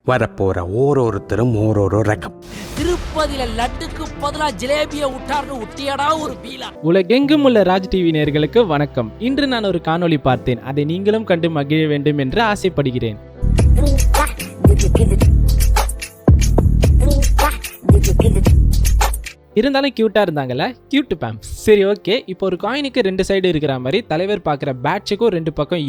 வரப்போற ஓரொருத்தரும் ஓரொரு ரகம். திருப்பதியில லட்டுக்கு பதிலா ஜிலேபிய விட்டார்னு விட்டியடா ஒரு பீலா. உலகெங்கும் உள்ள ராஜ் டிவி நேயர்களுக்கு வணக்கம். இன்று நான் ஒரு காணொளி பார்த்தேன். அதை நீங்களும் கண்டு மகிழ வேண்டும் என்று ஆசைப்படுகிறேன். இருந்தாலும் கியூட்டா இருந்தாங்கல்ல, கியூட் பேம். சரி, ஓகே. இப்போ ஒரு காயினுக்கு ரெண்டு சைடு இருக்கிற மாதிரி தலைவர் பார்க்குற பேட்சுக்கும் ரெண்டு பக்கம்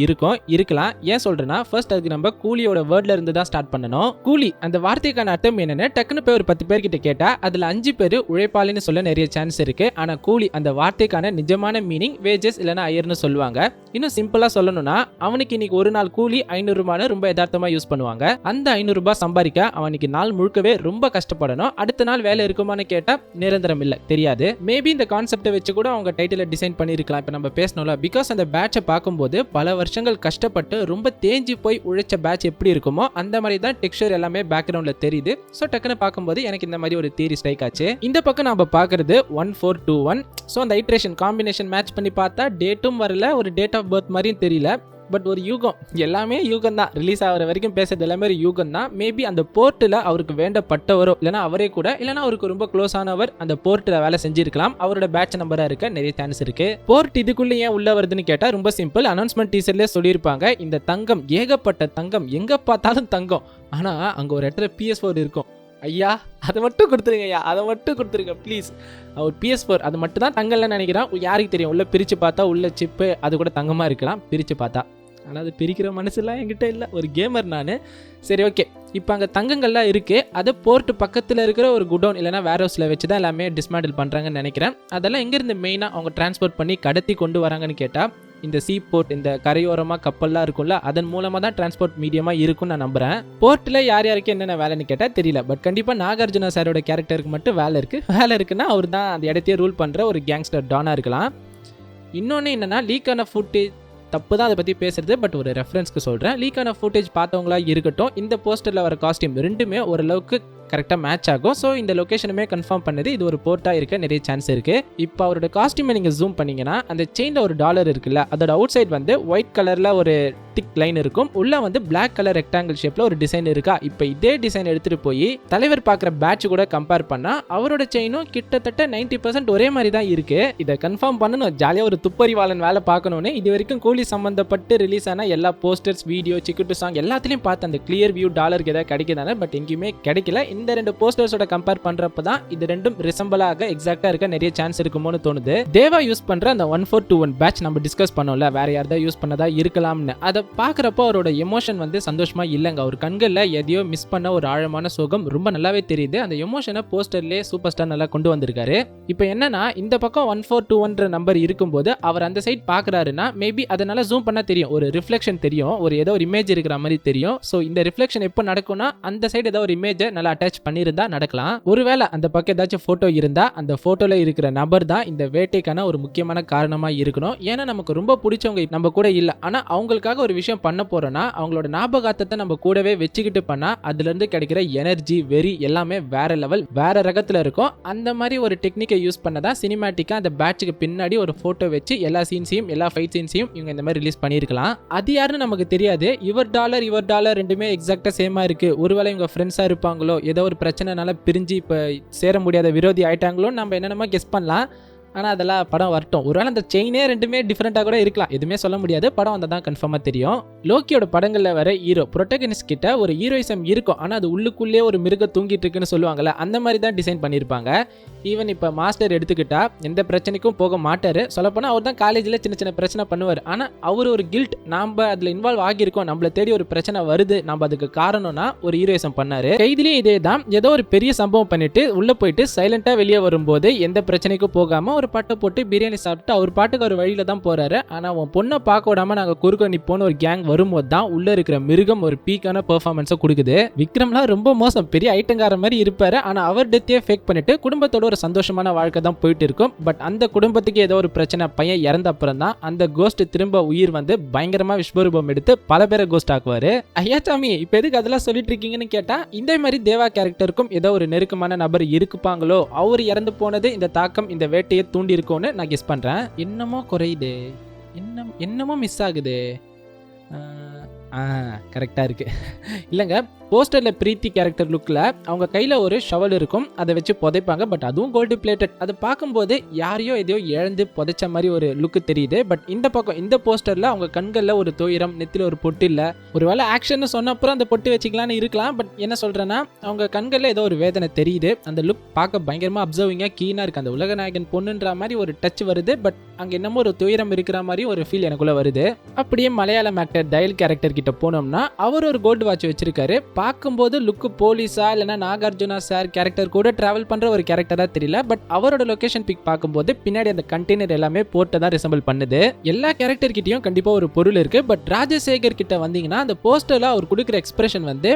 இருக்கலாம். ஏன் சொல்றேன்னா, ஃபர்ஸ்ட் அதுக்கு நம்ம கூலியோட வேர்ட்ல இருந்து தான் ஸ்டார்ட் பண்ணணும். கூலி அந்த வார்த்தைக்கான அர்த்தம் என்னன்னு டக்குன்னு போய் ஒரு 10 பேர்கிட்ட கேட்டா அதுல 5 பேர் உழைப்பாளின்னு சொல்ல நிறைய சான்ஸ் இருக்கு. ஆனா கூலி அந்த வார்த்தைக்கான நிஜமான மீனிங் வேஜஸ் இல்லைன்னா ஐயர்னு சொல்லுவாங்க. இன்னும் சிம்பிளா சொல்லணும்னா, அவனுக்கு இன்னைக்கு ஒரு நாள் கூலி 500 ரூபான்னு ரொம்ப யதார்த்தமா யூஸ் பண்ணுவாங்க. அந்த 500 ரூபாய் சம்பாதிக்க அவனுக்கு நாள் முழுக்கவே ரொம்ப கஷ்டப்படணும். அடுத்த நாள் வேலை இருக்குமான்னு கேட்டா நிரந்தரம் இல்ல, தெரியாது. மேபி இந்த கான்செப்டை வச்சு கூட அவங்க டைட்டில டிசைன் பண்ணிருக்கலாம். இப்ப நம்ம பேசணும்ல, பிகாஸ் அந்த பேட்சை பார்க்கும்போது பல வருஷங்கள் கஷ்டப்பட்டு ரொம்ப தேஞ்சி போய் உழைச்ச பேட்ச் எப்படி இருக்குமோ அந்த மாதிரி தான் டெக்ஸ்சர் எல்லாமே பேக்ரவுண்ட்ல தெரியுது. சோ டக்குன்னு பார்க்கும்போது எனக்கு இந்த மாதிரி ஒரு தியரி ஸ்ட்ரைக் ஆச்சு. இந்த பக்கம் நம்ம பார்க்கறது 1421. ஸோ அந்த ஐட்ரேஷன் காம்பினேஷன் மேட்ச் பண்ணி பார்த்தா டேட்டும் வரல, ஒரு டேட் ஆஃப் பர்த் மாதிரியும் தெரியல. பட் ஒரு யூகம், எல்லாமே யூகம் தான். ரிலீஸ் ஆகிற வரைக்கும் பேசுறது எல்லாமே ஒரு யூகம் தான். மேபி அந்த போர்ட்டில் அவருக்கு வேண்டப்பட்டவரோ இல்லைனா அவரே கூட இல்லைனா அவருக்கு ரொம்ப க்ளோஸ் ஆனவர் அந்த போர்ட்டில் வேலை செஞ்சிருக்கலாம். அவரோட பேட்ச் நம்பரா இருக்க நிறைய சான்ஸ் இருக்கு. போர்ட் இதுக்குள்ள ஏன் உள்ள வருதுன்னு கேட்டா ரொம்ப சிம்பிள். அனௌன்ஸ்மெண்ட் டீசர்லேயே சொல்லியிருப்பாங்க, இந்த தங்கம் ஏகப்பட்ட தங்கம், எங்க பார்த்தாலும் தங்கம். ஆனா அங்க ஒரு இடத்துல PS4 இருக்கும். ஐயா அதை மட்டும் கொடுத்துருங்க, ஐயா அதை மட்டும் கொடுத்துருங்க ப்ளீஸ். அவர் PS4 அது மட்டும் தான் தங்கம்ல நினைக்கிறான். யாருக்கு தெரியும், உள்ள பிரிச்சு பார்த்தா உள்ள சிப்பு அது கூட தங்கமா இருக்கலாம் பிரிச்சு பார்த்தா. ஆனால் அது பிரிக்கிற மனசுலாம் என்கிட்ட இல்லை, ஒரு கேமர் நான். சரி, ஓகே. இப்போ அங்கே தங்கங்கள்லாம் இருக்குது. அது போர்ட்டு பக்கத்தில் இருக்கிற ஒரு குடோன் இல்லைனா வேர் ஹவுஸில் வச்சு தான் எல்லாமே டிஸ்மேண்டில் பண்ணுறாங்கன்னு நினைக்கிறேன். அதெல்லாம் எங்கேருந்து மெயினாக அவங்க டிரான்ஸ்போர்ட் பண்ணி கடத்தி கொண்டு வராங்கன்னு கேட்டால், இந்த சீ போர்ட், இந்த கரையோரமாக கப்பல்லாம் இருக்கும்ல, அதன் மூலமாக தான் டிரான்ஸ்போர்ட் மீடியமாக இருக்கும்னு நான் நம்புகிறேன். போர்ட்டில் யார் யாருக்கு என்னென்ன வேலைன்னு கேட்டால் தெரியல. பட் கண்டிப்பாக நாகார்ஜுனா சாரோட கேரக்டருக்கு மட்டும் வேலை இருக்குன்னா அவர் தான் அந்த இடத்தையே ரூல் பண்ணுற ஒரு கேங்ஸ்டர் டானாக இருக்கலாம். இன்னொன்று என்னென்னா, லீக்கான ஃபுட்டேஜ் தப்பு தான் அதை பற்றி பேசுறது, பட் ஒரு ரெஃபரன்ஸ்க்கு சொல்கிறேன். லீக்கான ஃபுட்டேஜ் பார்த்தவங்களா இருக்கட்டும், இந்த போஸ்டரில் வர காஸ்டியூம் ரெண்டுமே ஓரளவுக்கு கரெக்டாக மேட்ச் ஆகும். ஸோ இந்த லொக்கேஷனுமே கன்ஃபார்ம் பண்ணது இது ஒரு போர்ட்டாக இருக்க நிறைய சான்ஸ் இருக்குது. இப்போ அவரோட காஸ்டியூமை நீங்கள் ஜூம் பண்ணிங்கன்னா, அந்த செயினில் ஒரு டாலர் இருக்குல்ல, அதோட அவுட் சைட் வந்து ஒயிட் கலரில் ஒரு திக் லைன் இருக்கும். உள்ள வந்து பிளாக் கலர் ரெக்டாங்கிள் ஷேப்பில் ஒரு டிசைன் இருக்கா. இப்போ இதே டிசைன் எடுத்துகிட்டு போய் தலைவர் பார்க்குற பேட்ச் கூட கம்பேர் பண்ணால் அவரோட செயினும் கிட்டத்தட்ட 90% ஒரே மாதிரி தான் இருக்குது. இதை கன்ஃபார்ம் பண்ணணும். ஜாலியாக ஒரு துப்பறிவாளன் வேலை பார்க்கணுன்னு இது வரைக்கும் கூலி சம்மந்தப்பட்டு ரிலீஸ் ஆன எல்லா போஸ்டர்ஸ், வீடியோ, சிக்குட்டு சாங் எல்லாத்துலேயும் பார்த்து அந்த கிளியர் வியூ டாலருக்கு எதாவது கிடைக்குதானே, பட் எங்கேயுமே கிடைக்கல. இந்த ரெண்டு போஸ்டர்ஸோட கம்பேர் பண்றப்ப தான் இது ரெண்டும் ரிசம்பிளாக எக்ஸாக்டா இருக்க நிறைய சான்ஸ் இருக்குமோன்னு தோணுது. தேவா யூஸ் பண்ற அந்த 1421 பேட்ச் நம்ம டிஸ்கஸ் பண்ணோம்ல, வேற யாராவது யூஸ் பண்ணதா இருக்கலாம்னு. அதை பார்க்குறப்போ அவரோட எமோஷன் வந்து சந்தோஷமா இல்லைங்க. அவர் கண்களில் எதையோ மிஸ் பண்ண ஒரு ஆழமான சோகம் ரொம்ப நல்லாவே தெரியுது. அந்த எமோஷனை போஸ்டர்லேயே சூப்பர் ஸ்டார் நல்லா கொண்டு வந்திருக்காரு. இப்போ என்னன்னா, இந்த பக்கம் 1421 நம்பர் இருக்கும்போது அவர் அந்த சைட் பார்க்குறாருன்னா மேபி அதனால ஜூம் பண்ணா தெரியும், ஒரு ரிஃப்ளெக்ஷன் தெரியும், ஒரு ஏதோ ஒரு இமேஜ் இருக்கிற மாதிரி தெரியும். ஸோ இந்த ரிஃப்ளெக்ஷன் எப்போ நடக்கும்னா, அந்த சைடு ஏதோ ஒரு இமேஜை நல்லா அட்டாச் பண்ணியிருந்தா நடக்கலாம். ஒருவேளை அந்த பக்கம் ஏதாச்சும் போட்டோ இருந்தா அந்த போட்டோல இருக்கிற நபர் தான் இந்த வேட்டைக்கான ஒரு முக்கியமான காரணமா இருக்கணும். ஏன்னா நமக்கு ரொம்ப பிடிச்சவங்க நம்ம கூட இல்ல, ஆனா அவங்களுக்காக ஒரு விஷயம் பண்ண போறோம்னா அவங்களோட ஞாபகார்த்தத்தை நம்ம கூடவே வச்சுக்கிட்டு பண்ணா அதுல இருந்து கிடைக்கிற எனர்ஜி, வெறி எல்லாமே வேற லெவல், வேற ரகத்துல இருக்கும். அந்த மாதிரி ஒரு டெக்னிக்கை யூஸ் பண்ணதான் சினிமேட்டிக்கா அந்த பேட்சுக்கு பின்னாடி ஒரு போட்டோ வச்சு எல்லா சீன்ஸையும், எல்லா ஃபைட் சீன்ஸையும் இவங்க இந்த மாதிரி ரிலீஸ் பண்ணிருக்கலாம். அது யாருன்னு நமக்கு தெரியாது. இவர் டாலர் ரெண்டுமே எக்ஸாக்டா சேமா இருக்கு. ஒருவேளை இவங்க ஃப்ரெண்ட்ஸா இருப்பாங்களோ, ஏதோ ஒரு பிரச்சனைனால பிரிஞ்சு இப்போ சேர முடியாத விரோதி ஆயிட்டாங்களோ நம்ம என்னென்னமோ கெஸ் பண்ணலாம். ஆனால் அதெல்லாம் படம் வரட்டும். ஒருவேளை அந்த செயினே ரெண்டுமே டிஃப்ரெண்ட்டாக கூட இருக்கலாம், எதுவுமே சொல்ல முடியாது. படம் வந்தால் தான் கன்ஃபார்மாக தெரியும். லோக்கியோட படங்களில் வர ஹீரோ புரோட்டகனிஸ்ட் கிட்ட ஒரு ஹீரோயிசம் இருக்கும், ஆனால் அது உள்ளுக்குள்ளே ஒரு மிருகம் தூங்கிட்டு இருக்குன்னு சொல்லுவாங்கல்ல, அந்த மாதிரி தான் டிசைன் பண்ணியிருப்பாங்க. ஈவன் இப்போ மாஸ்டர் எடுத்துக்கிட்டா எந்த பிரச்சனைக்கும் போக மாட்டார். சொல்லப்போனால் அவர் தான் காலேஜில் சின்ன சின்ன பிரச்சனை பண்ணுவார். ஆனால் அவர் ஒரு கில்ட், நாம் அதில் இன்வால்வ் ஆகியிருக்கோம், நம்மளை தேடி ஒரு பிரச்சனை வருது, நம்ம அதுக்கு காரணம்னா ஒரு ஹீரோயிசம் பண்ணார். கைதிலையும் இதே தான், ஏதோ ஒரு பெரிய சம்பவம் பண்ணிட்டு உள்ளே போயிட்டு சைலண்டாக வெளியே வரும்போது எந்த பிரச்சனைக்கும் போகாமல் ஒரு பட்டை போட்டு பிரியாணி சாப்பிட்டு அவர் பாட்டுக்கு ஒரு வழியில தான் போறாரு. ஆனா அவன் பொண்ணை பார்க்க விடாம நாங்க குறுக்க நிப்போன்னு ஒரு கேங் வரும்போது தான் உள்ள இருக்கிற மிருகம் ஒரு பீக்கான பெர்ஃபார்மன்ஸை கொடுக்குது. விக்ரம்லாம் ரொம்ப மோசம், பெரிய ஐட்டங்கார மாதிரி இருப்பாரு. ஆனா அவர் டெத்தையே ஃபேக் பண்ணிட்டு குடும்பத்தோட ஒரு சந்தோஷமான வாழ்க்கை தான் போயிட்டு இருக்கும். பட் அந்த குடும்பத்துக்கு ஏதோ ஒரு பிரச்சனை, பையன் இறந்த அப்புறம் தான் அந்த கோஸ்ட் திரும்ப உயிர் வந்து பயங்கரமா விஸ்வரூபம் எடுத்து பல பேரை கோஸ்ட் ஆக்குவாரு. ஐயா சாமி, இப்ப எதுக்கு அதெல்லாம் சொல்லிட்டு இருக்கீங்கன்னு கேட்டா, இந்த மாதிரி தேவா கேரக்டருக்கும் ஏதோ ஒரு நெருக்கமான நபர் இருக்குப்பாங்களோ, அவர் இறந்து போனது இந்த தாக்கம் இந்த வேட்டையை தூண்டி இருக்கும்னு நான் கெஸ் பண்றேன். என்னமோ குறையுது, என்னமோ மிஸ் ஆகுது. கரெக்டாக இருக்குது. இல்லைங்க, போஸ்டரில் பிரீத்தி கேரக்டர் லுக்கில் அவங்க கையில் ஒரு ஷவல் இருக்கும், அதை வச்சு புதைப்பாங்க. பட் அதுவும் கோல்டு பிளேட்டட். அதை பார்க்கும்போது யாரையோ எதையோ இழந்து புதைச்ச மாதிரி ஒரு லுக்கு தெரியுது. பட் இந்த பக்கம் இந்த போஸ்டரில் அவங்க கண்களில் ஒரு துயரம், நெத்தியில் ஒரு பொட்டு இல்லை. ஒருவேளை ஆக்ஷன் சொன்ன அப்புறம் அந்த பொட்டு வச்சுக்கலான்னு இருக்கலாம். பட் என்ன சொல்கிறேன்னா, அவங்க கண்களில் ஏதோ ஒரு வேதனை தெரியுது. அந்த லுக் பார்க்க பயங்கரமாக அப்சர்விங்காக கீனாக இருக்குது. அந்த உலகநாயகன் பொண்ணுன்ற மாதிரி ஒரு டச் வருது. பட் அங்கே என்னமோ ஒரு துயரம் இருக்கிற மாதிரி ஒரு ஃபீல் எனக்குள்ளே வருது. அப்படியே மலையாளம் ஆக்டர் டயல் கேரக்டர் கிட்ட போனோம்னா, அவர் ஒரு கோல்டு வாட்ச் வச்சிருக்காரு. பார்க்கும்போது லுக்கு போலீஸா இல்லைனா நாகார்ஜுனா சார் கேரக்டர் கூட டிராவல் பண்ற ஒரு கேரக்டரா தெரியல. பட் அவரோட லொகேஷன் பிக் பார்க்கும்போது பின்னாடி அந்த கண்டெய்னர் எல்லாமே போர்ட்டை தான் ரிசம்பிள் பண்ணுது. எல்லா கேரக்டர் கிட்டயும் கண்டிப்பா ஒரு பொருள் இருக்கு. பட் ராஜசேகர் கிட்ட வந்தீங்கன்னா அந்த போஸ்டர்ல அவர் கொடுக்குற எக்ஸ்பிரஷன் வந்து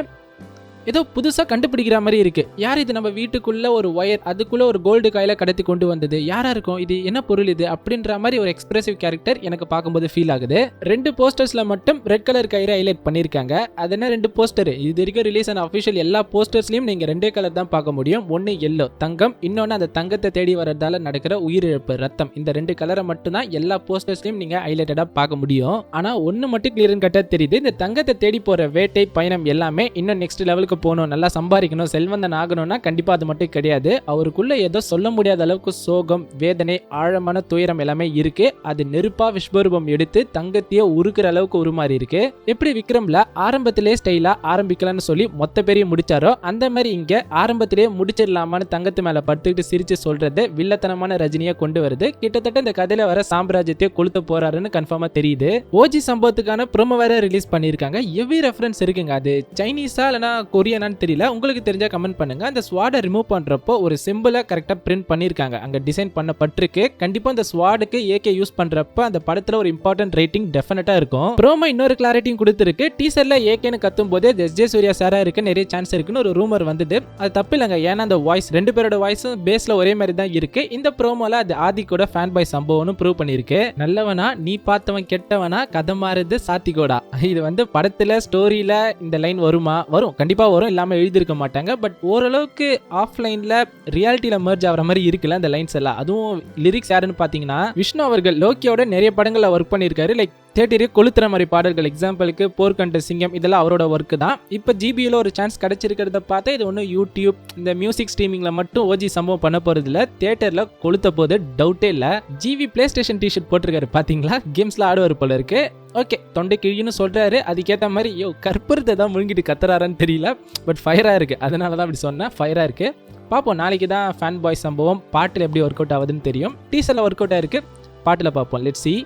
ஏதோ புதுசாக கண்டுபிடிக்கிற மாதிரி இருக்கு. யார் இது? நம்ம வீட்டுக்குள்ள ஒரு ஒயர், அதுக்குள்ள ஒரு கோல்டு காயில கடத்தி கொண்டு வந்தது யாரா இருக்கும்? இது என்ன பொருள் இது? அப்படின்ற மாதிரி ஒரு எக்ஸ்பிரசிவ் கேரக்டர் எனக்கு பார்க்கும்போது ஃபீல் ஆகுது. 2 போஸ்டர்ஸ்ல மட்டும் ரெட் கலர் கயிறை ஹைலைட் பண்ணிருக்காங்க. அது என்ன 2 போஸ்டர்? இது வரைக்கும் ரிலீஸ் ஆன அஃபிஷியல் எல்லா போஸ்டர்ஸ்லயும் நீங்க 2 கலர் தான் பார்க்க முடியும். ஒன்னு எல்லோ தங்கம், இன்னொன்னு அந்த தங்கத்தை தேடி வரதால நடக்கிற உயிரிழப்பு ரத்தம். இந்த 2 கலரை மட்டும் தான் எல்லா போஸ்டர்ஸ்லயும் நீங்க ஹைலைட்டடா பார்க்க முடியும். ஆனா ஒன்னு மட்டும் கிளியர் கட்டா தெரியுது. இந்த தங்கத்தை தேடி போற வேட்டை பயணம் எல்லாமே இன்னும் நெக்ஸ்ட் லெவலுக்கு போகணும், நல்லா சம்பாதிக்கணும், செல்வந்தன் ஆகணும்னா கண்டிப்பா அது மட்டும் கிடையாது. அவருக்குள்ள ஏதோ சொல்ல முடியாத அளவுக்கு சோகம், வேதனை, ஆழமான துயரம் எல்லாமே இருக்கு. அது நெருப்பா விஸ்வரூபம் எடுத்து தங்கத்தையே உருக்குற அளவுக்கு உருமாறி இருக்கு. எப்படி விக்ரம்ல ஆரம்பத்திலே ஸ்டைலா ஆரம்பிக்கலாம்னு சொல்லி மொத்த பேரையும் முடிச்சாரோ, அந்த மாதிரி இங்க ஆரம்பத்திலே முடிச்சிடலாமான்னு தங்கத்து மேல படுத்துக்கிட்டு சிரிச்சு சொல்றது வில்லத்தனமான ரஜினியை கொண்டு வருது. கிட்டத்தட்ட இந்த கதையில வர சாம்ராஜ்யத்தையே கொளுத்த போறாருன்னு கன்ஃபார்மா தெரியுது. ஓஜி சம்பவத்துக்கான ப்ரோமோ வேற ரிலீஸ் பண்ணிருக்காங்க. ஹெவி ரெஃபரன்ஸ் இருக்குங்க. அது சைனீஸா இல்லனா கொரியனான்னு தெரியல, உங்களுக்கு தெரிஞ்சா கமெண்ட் பண்ணுங்க. அந்த ஸ்வாடை ரிமூவ் பண்றப்போ ஒரு சிம்பிளை கரெக்டா பிரிண்ட் பண்ணிருக்காங்க, அங்க டிசைன் பண்ணப்பட்டிருக்கு. கண்டிப்பா அந்த ஸ்வாடுக்கு ஏகே யூஸ் பண்றப்ப அந்த படத்துல ஒரு இம்பார்ட்டன்ட் ரேட்டிங் டெஃபினட்டா இருக்கும். ப்ரோமோ இன்னொரு கிளாரிட்டியும் கொடுத்திருக்கு. டீசர்ல ஏகேன்னு கத்தும் போதே எஸ்ஜே சூர்யா சாரா இருக்கு, நிறைய சான்ஸ் இருக்குன்னு ஒரு ரூமர் வந்தது. அது தப்பு இல்லைங்க, ஏன்னா அந்த வாய்ஸ் 2 பேரோட வாய்ஸும் பேஸ்ல ஒரே மாதிரி தான் இருக்கு. இந்த ப்ரோமோல அது ஆதி கூட ஃபேன் பாய் சம்பவம்னு ப்ரூவ் பண்ணிருக்கு. நல்லவனா நீ பார்த்தவன் கெட்டவனா, கதை மாறுது சாத்திகோடா. இது வந்து படத்துல ஸ்டோரியில இந்த லைன் வருமா? வரும், கண்டிப்பா வரும், இல்லாம எழுதிருக்க மாட்டாங்க. பட் ஓரளவுக்கு ஆஃப்லைன்ல ரியாலிட்டியில மெர்ஜ் ஆகிற மாதிரி இருக்குல்ல அந்த லைன்ஸ் எல்லாம். அதுவும் லிரிக்ஸ் யாருன்னு பாத்தீங்கன்னா, விஷ்ணு அவர்கள் லோக்கியோட நிறைய படங்கள்ல ஒர்க் பண்ணியிருக்காரு. லைக் தேட்டரே கொளுத்துற மாதிரி பாடல்கள், எக்ஸாம்பிளுக்கு போர்க்கண்ட சிங்கம், இதெல்லாம் அவரோட ஒர்க்கு தான். இப்போ ஜிபியில் ஒரு சான்ஸ் கிடைச்சிருக்கிறத பார்த்தா இது ஒன்றும் யூடியூப் இந்த மியூசிக் ஸ்ட்ரீமிங்ல மட்டும் ஓஜி சம்பவம் பண்ண போறது இல்லை, தேட்டர்ல கொளுத்த போது டவுட்டே இல்லை. ஜிவி பிளே ஸ்டேஷன் டிஷர்ட் போட்டிருக்காரு பாத்தீங்களா, கேம்ஸ்ல ஆடுவார் போல இருக்கு. ஓகே, தொண்டை கிழின்னு சொல்றாரு, அதுக்கேற்ற மாதிரி கற்பூரத்தை தான் முழுங்கிட்டு கத்துறாரான்னு தெரியல. பட் ஃபயரா இருக்கு, அதனால தான் அப்படி சொன்னேன், ஃபயரா இருக்கு. பார்ப்போம், நாளைக்கு தான் ஃபேன் பாய் சம்பவம் பாட்டில் எப்படி ஒர்க் அவுட் ஆகுதுன்னு தெரியும். டீசர்ல ஒர்க் அவுட் ஆயிருக்கு, பாட்டில் பார்ப்போம். Let's see.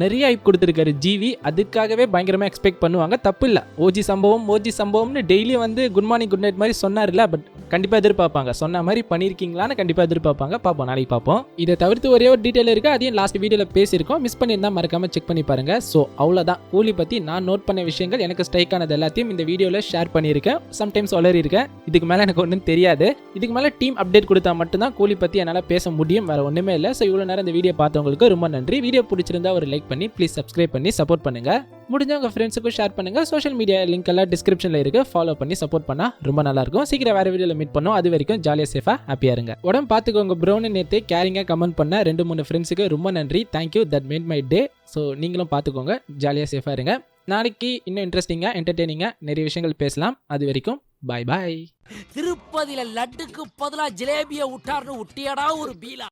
நிறைய ஹைப் கொடுத்துருக்காரு ஜிவி, அதுக்காகவே பயங்கரமாக எக்ஸ்பெக்ட் பண்ணுவாங்க, தப்பு இல்லை. ஓஜி சம்பவம்னு டெய்லி வந்து குட் மார்னிங் குட் நைட் மாதிரி சொன்னார்ல, பட் கண்டிப்பாக எதிர்பார்ப்பாங்க, சொன்ன மாதிரி பண்ணியிருக்கீங்களான்னு கண்டிப்பாக எதிர்பார்ப்பாங்க. பார்ப்போம், நாளைக்கு பார்ப்போம். இதை தவிர்த்து ஒரே ஒரு டீட்டெயில் இருக்குது, அதையும் லாஸ்ட் வீடியோவில் பேசியிருக்கோம், மிஸ் பண்ணியிருந்தா மறக்காம செக் பண்ணி பாருங்க. ஸோ அவ்வளோதான், கூலி பற்றி நான் நோட் பண்ண விஷயங்கள், எனக்கு ஸ்ட்ரைக் ஆனது எல்லாத்தையும் இந்த வீடியோவில் ஷேர் பண்ணியிருக்கேன். சம்டைம்ஸ் வளரியிருக்கேன், இதுக்கு மேலே எனக்கு ஒன்றும் தெரியாது. இதுக்கு மேலே டீம் அப்டேட் கொடுத்தா மட்டும்தான் கூலி பற்றி என்னால் பேச முடியும், வேறு ஒன்றுமே இல்லை. ஸோ இவ்வளோ நேரம் இந்த வீடியோ பார்த்தவங்களுக்கு ரொம்ப நன்றி. வீடியோ பிடிச்சிருந்தா ஒரு லைக் பண்ணி ப்ளீஸ் சப்ஸ்கிரைப் பண்ணி சப்போர்ட் பண்ணுங்க. முடிஞ்ச உங்க ஃப்ரெண்ட்ஸுக்கும் ஷேர் பண்ணுங்க. சோஷியல் மீடியா லிங்க் எல்லாம் டிஸ்கிரிப்ஷன்ல இருக்கு, ஃபாலோ பண்ணி சப்போர்ட் பண்ணா ரொம்ப நல்லா இருக்கும். சீக்கிரம் வேற வீடியோல மீட் பண்ணோம். அது வரைக்கும் ஜாலியா சேஃபா ஹாப்பியா இருங்க. உடம்பு பார்த்துக்கோங்க ப்ரோன்னு நேற்று கேரிங்கா கமெண்ட் பண்ண 2-3 ஃப்ரெண்ட்ஸுக்கு ரொம்ப நன்றி. Thank you, that made my day. So நீங்களும் பார்த்துக்கோங்க, ஜாலியா சேஃபா இருங்க. நாளைக்கு இன்னும் இன்ட்ரெஸ்டிங்கா என்டர்டெய்னிங்கா நிறைய விஷயங்கள் பேசலாம். அது வரைக்கும் பாய் பாய். திருப்பதியில லட்டுக்கு பதிலா ஜிலேபிய விட்டார்னு விட்டியடா ஒரு பீலா.